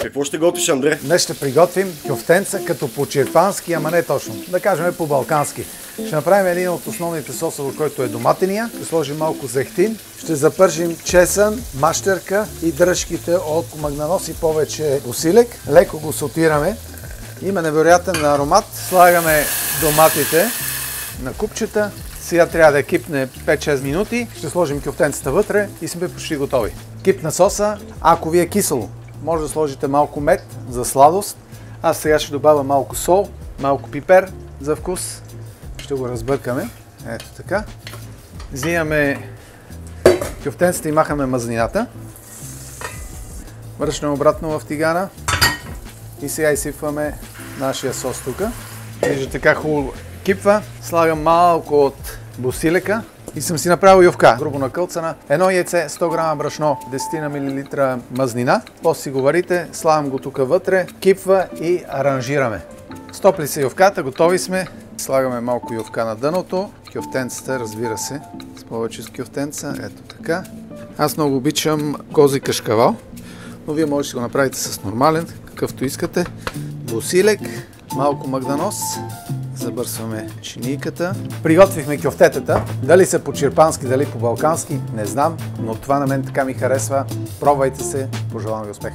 Какво ще готвиш, Андре? Днес ще приготвим кюфтенца като по-черпански, ама не точно. Да кажем по-балкански. Ще направим един от основните сосове, който е доматения. Ще сложим малко зехтин. Ще запържим чесън, мащерка и дръжките от магнанос и повече босилек. Леко го сотираме. Има невероятен аромат. Слагаме доматите на купчета. Сега трябва да кипне 5-6 минути. Ще сложим кюфтенцата вътре и сме почти готови. Кипна соса. Ако ви е кисело, може да сложите малко мед за сладост. Аз сега ще добавя малко сол, малко пипер за вкус. Ще го разбъркаме. Ето така. Взимаме кюфтенцата и махаме мазнината. Връщаме обратно в тигана. И сега изсипваме нашия сос тук. Виждате как хубаво кипва. Слагам малко от босилека. И съм си направил ювка, грубо накълцана. Едно яйце, 100 грама брашно, 10 мл мазнина. После си го варите, слагам го тук вътре, кипва и аранжираме. Стопли се ювката, готови сме. Слагаме малко ювка на дъното. Кюфтенцата, разбира се, с повече с кюфтенца. Ето така. Аз много обичам кози кашкавал, но вие можете да го направите с нормален, какъвто искате. Босилек, малко магданос. Забърсваме чинийката. Приготвихме кюфтетата. Дали са по-черпански, дали по-балкански, не знам, но това на мен така ми харесва. Пробвайте се, пожелавам ви успех!